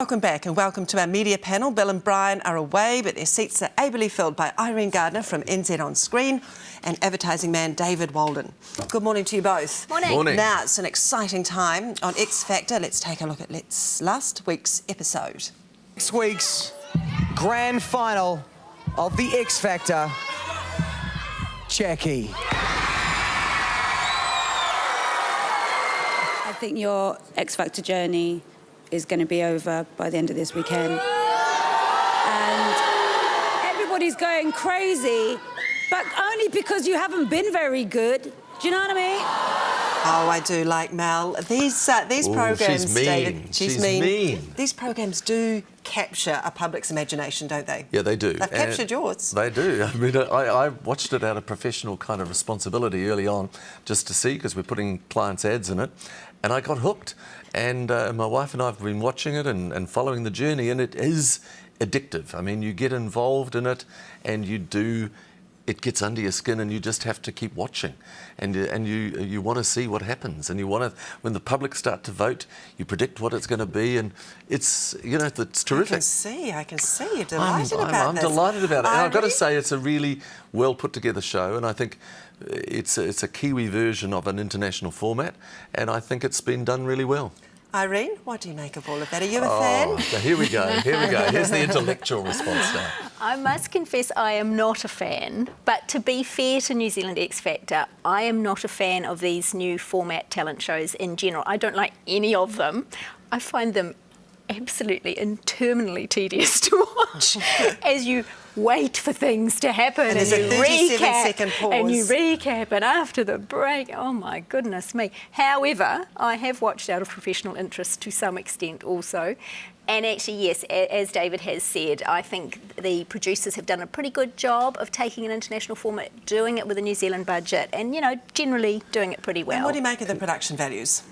Welcome back and welcome to our media panel. Bill and Brian are away, but their seats are ably filled by Irene Gardiner from NZ On Screen and advertising man David Walden. Good morning to you both. Morning. Morning. Now, it's an exciting time on X Factor. Let's take a look at last week's episode. Next week's grand final of the X Factor, Jackie. I think your X Factor journey is going to be over by the end of this weekend. And everybody's going crazy, but only because you haven't been very good. Do you know what I mean? Oh, I do like Mel. These programs, she's mean. David, She's mean. These programs do capture a public's imagination, don't they? Yeah, they do. They've captured yours. They do. I mean, I watched it out of professional kind of responsibility early on, just to see, because we're putting clients' ads in it, and I got hooked. And my wife and I have been watching it and following the journey, and it is addictive. I mean, you get involved in it, and it gets under your skin, and you just have to keep watching, and you want to see what happens, and you want to, when the public start to vote, you predict what it's going to be, and it's it's terrific. I can see you're delighted about I'm this. delighted about it. And I've got to say, it's a really well put together show, and I think it's a Kiwi version of an international format, and I think it's been done really well. Irene, what do you make of all of that? Are you a fan? So here we go. Here's the intellectual response now. I must confess I am not a fan, but to be fair to New Zealand X Factor, I am not a fan of these new format talent shows in general. I don't like any of them. I find them absolutely interminably tedious to watch as you wait for things to happen and there's you a 37-second recap pause. and you recap and after the break, oh my goodness me. However, I have watched out of professional interest to some extent also. And actually, yes, as David has said, I think the producers have done a pretty good job of taking an international format, doing it with a New Zealand budget and, generally doing it pretty well. And what do you make of the production values?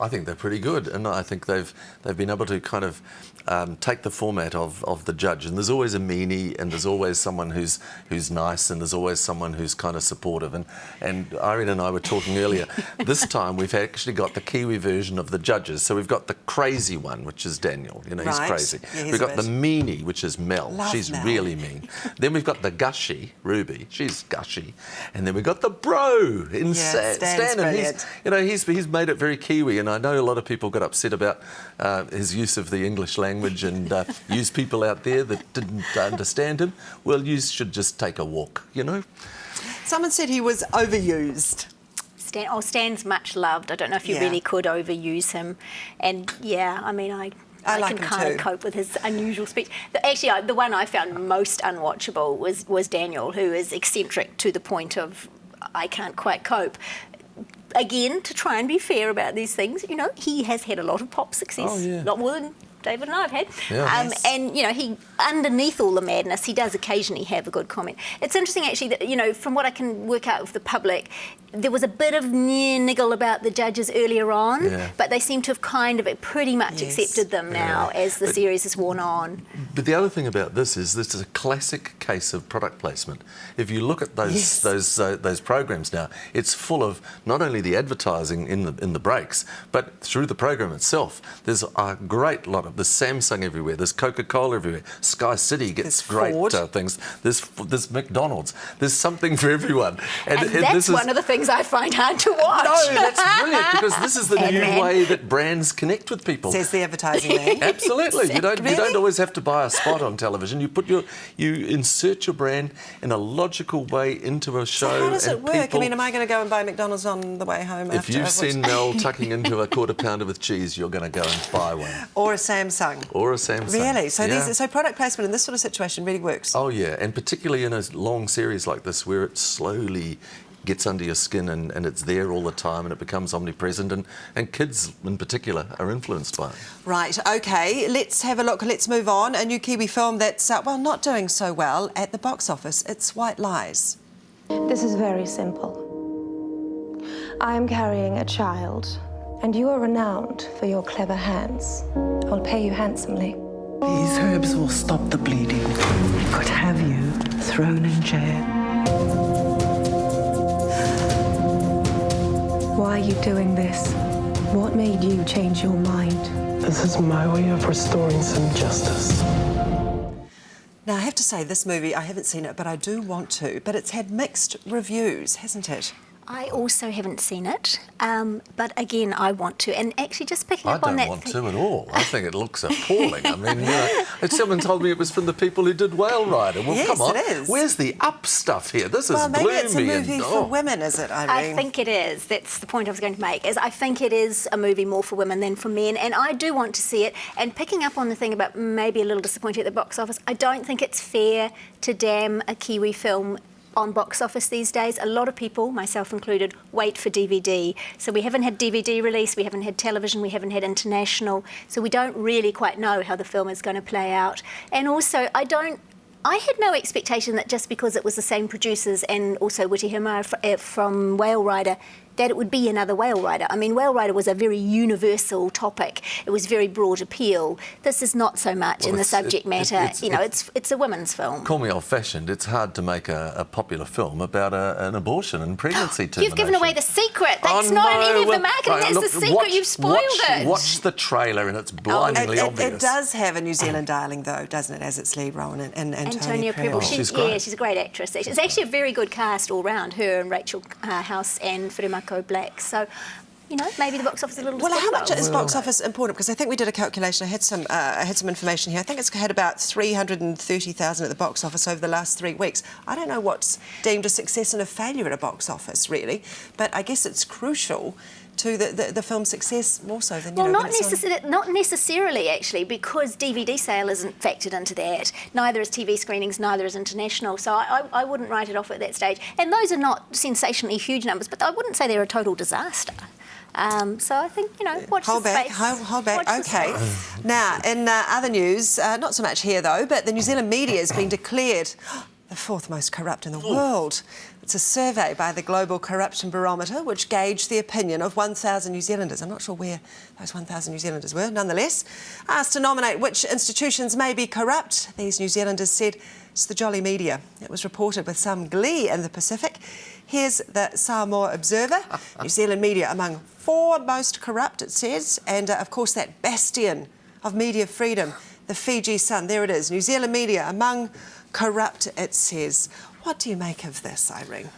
I think they're pretty good, and I think they've been able to kind of take the format of the judge. And there's always a meanie, and there's always someone who's nice, and there's always someone who's kind of supportive. And Irene and I were talking earlier. This time we've actually got the Kiwi version of the judges. So we've got the crazy one, which is Daniel. He's crazy. Yeah, he's we've got a the bit. meanie, which is Mel. She's Mel. really mean. Then we've got the gushy, Ruby. She's gushy. And then we've got the bro in Stan. And he's made it very Kiwi, and I know a lot of people got upset about his use of the English language and used people out there that didn't understand him. Well, you should just take a walk, Someone said he was overused. Stan's much loved. I don't know if you really could overuse him. And yeah, I mean, I like can him kind too. of cope with his unusual speech. Actually, the one I found most unwatchable was Daniel, who is eccentric to the point of I can't quite cope. Again, to try and be fair about these things, he has had a lot of pop success. Oh, yeah. A lot more than David and I have had. Yeah. Yes. And, he, underneath all the madness, he does occasionally have a good comment. It's interesting, actually, that, from what I can work out of the public, there was a bit of niggle about the judges earlier on, but they seem to have kind of pretty much accepted them now as the series has worn on. But the other thing about this is a classic case of product placement. If you look at those programs now, it's full of not only the advertising in the breaks, but through the program itself. There's a great lot of there's Samsung everywhere. There's Coca-Cola everywhere. Sky City gets great things. There's McDonald's. There's something for everyone. And that's one of the things I find hard to watch. No, that's brilliant, because this is the new way that brands connect with people. Says the advertising man. Absolutely. Exactly. You don't always have to buy a spot on television. You insert your brand in a logical way into a show. So how does it work? People, am I going to go and buy McDonald's on the way home? if you've seen Mel tucking into a quarter pounder with cheese, you're going to go and buy one. Or a Samsung. Or a Samsung. Really? So yeah. so product placement in this sort of situation really works. Oh yeah, and particularly in a long series like this where it slowly gets under your skin and it's there all the time and it becomes omnipresent, and kids in particular are influenced by it. Right, OK, let's have a look. Let's move on. A new Kiwi film that's, not doing so well at the box office. It's White Lies. This is very simple. I am carrying a child, and you are renowned for your clever hands. I'll pay you handsomely. These herbs will stop the bleeding. I could have you thrown in jail. Why are you doing this? What made you change your mind? This is my way of restoring some justice. Now, I have to say, this movie, I haven't seen it, but I do want to. But it's had mixed reviews, hasn't it? I also haven't seen it, but again, I want to. And actually, just picking up on that... I don't want to at all. I think it looks appalling. I mean, someone told me it was from the people who did Whale Rider. Well, yes, come on. It is. Where's the up stuff here? This is well, maybe gloomy. It's a movie for women, is it, Irene? I think it is. That's the point I was going to make. Is I think it is a movie more for women than for men, and I do want to see it. And picking up on the thing about maybe a little disappointed at the box office, I don't think it's fair to damn a Kiwi film on box office these days. A lot of people, myself included, wait for DVD. So we haven't had DVD release, we haven't had television, we haven't had international, so we don't really quite know how the film is going to play out. And also, I had no expectation that just because it was the same producers and also Witi Himara from Whale Rider, that it would be another Whale Rider. I mean, Whale Rider was a very universal topic. It was very broad appeal. This is not so much in the subject matter. It's a women's film. Call me old-fashioned. It's hard to make a popular film about an abortion and pregnancy termination. You've given away the secret. That's not in any of the marketing. That's the secret. You've spoiled it. Watch the trailer and it's blindingly obvious. It does have a New Zealand darling, though, doesn't it, as its lead role, and Antonia Prebble. She's great. Yeah, she's a great actress. It's actually a very good cast all round, her and Rachel House and Firumako Black. So, maybe the box office is a little... Well, how much is box office important? Because I think we did a calculation. I had some information here. I think it's had about 330,000 at the box office over the last 3 weeks. I don't know what's deemed a success and a failure at a box office, really, but I guess it's crucial to the film's success more so than, not necessarily, actually, because DVD sale isn't factored into that. Neither is TV screenings, neither is international. So I wouldn't write it off at that stage. And those are not sensationally huge numbers, but I wouldn't say they're a total disaster. So I think, watch the space. Hold back. OK. Now, in other news, not so much here, though, but the New Zealand media has been declared the fourth most corrupt in the world. It's a survey by the Global Corruption Barometer which gauged the opinion of 1,000 New Zealanders. I'm not sure where those 1,000 New Zealanders were. Nonetheless, asked to nominate which institutions may be corrupt, these New Zealanders said it's the jolly media. It was reported with some glee in the Pacific. Here's the Samoa Observer. New Zealand media among 4 most corrupt, it says, and of course that bastion of media freedom, the Fiji Sun. There it is. New Zealand media among corrupt, it says. What do you make of this, Irene?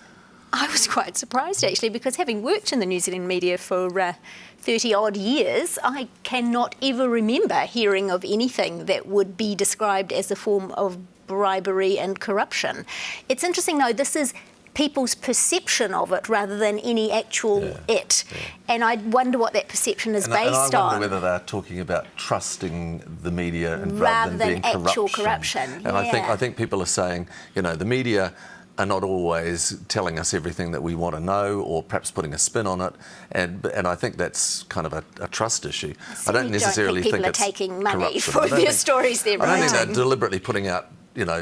I was quite surprised, actually, because having worked in the New Zealand media for 30-odd years, I cannot ever remember hearing of anything that would be described as a form of bribery and corruption. It's interesting, though, this is people's perception of it rather than any actual it. Yeah. And I wonder what that perception is based on. I wonder whether they're talking about trusting the media and rather than being actual corruption. And I think people are saying, the media are not always telling us everything that we want to know, or perhaps putting a spin on it, and I think that's kind of a trust issue. I don't necessarily think people are taking money for their stories they're writing. I don't think they're deliberately putting out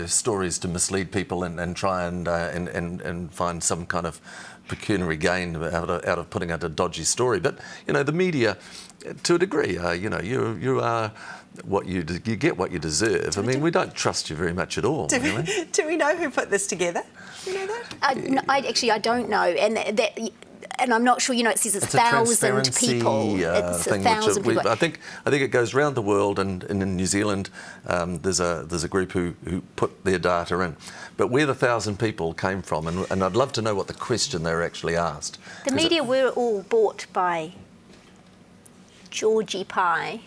stories to mislead people and try and find some kind of pecuniary gain out of putting out a dodgy story. But the media, to a degree, you are what you get what you deserve. I mean, we don't trust you very much at all. Do we know who put this together? Do you know that? No, I don't know, and I'm not sure. It says it's 1,000 people. It's 1,000 people. I think it goes round the world, and in New Zealand, there's a group who put their data in. But where the 1,000 people came from, and I'd love to know what the question they were actually asked. The media were all bought by Georgie Pie.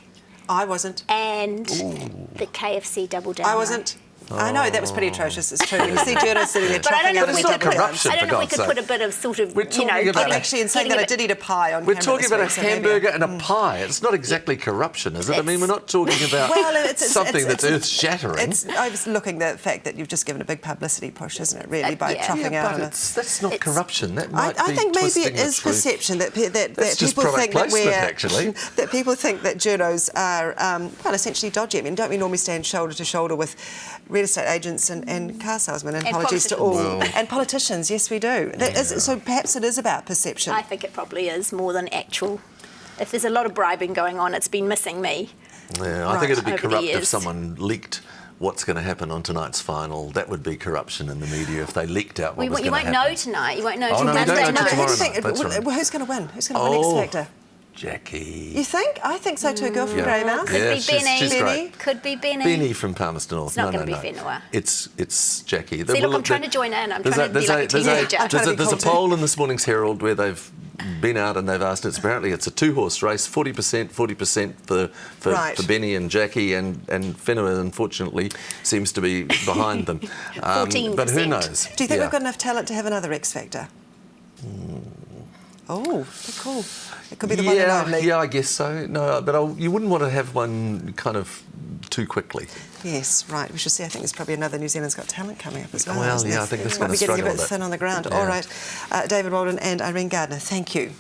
I wasn't. And the KFC Double Down. I wasn't. I know, that was pretty atrocious, it's true. When you see journalists sitting there chopping up... But it's not corruption, I don't know if we could put a bit of sort of, actually, in saying that I did eat a pie on camera. We're talking about a hamburger and a pie. It's not exactly corruption, is it? I mean, we're not talking about something that's earth-shattering. I was looking at the fact that you've just given a big publicity push, isn't it, really, by chopping out... But that's not corrun. That might I think maybe it is perception that people think that we're... actually. That people think that journos are, essentially dodgy. I mean, don't we normally stand shoulder to shoulder with real estate agents and car salesmen, and apologies to all. And politicians, yes, we do. So perhaps it is about perception. I think it probably is more than actual. If there's a lot of bribing going on, it's been missing me. Yeah, I think it'd be corrupt if someone leaked what's going to happen on tonight's final. That would be corruption in the media if they leaked out what was going to happen. You won't know tonight. You won't know Tomorrow night. Who's going to win? Who's going to win X Factor? Jackie. You think? I think so too. Girl from Greymouth. Could be Benny. She's great. Could be Benny. Benny from Palmerston North. It's not no, going to no, be no. Whenua. It's Jackie. See, look, I'm trying to join in. I'm trying to be like a teenager. There's a poll in this morning's Herald where they've been out and they've asked. Apparently, it's a 2-horse race. 40% for Benny and Jackie, and Whenua, unfortunately, seems to be behind them. 14%. But who knows? Do you think we've got enough talent to have another X Factor? Oh, cool. It could be the one and only. Yeah, I guess so. No, but you wouldn't want to have one kind of too quickly. Yes, right. We should see. I think there's probably another New Zealand's Got Talent coming up as well. Well, yeah, I think that's going to struggle might be getting a bit with it. thin on the ground. Yeah. All right. David Walden and Irene Gardiner, thank you.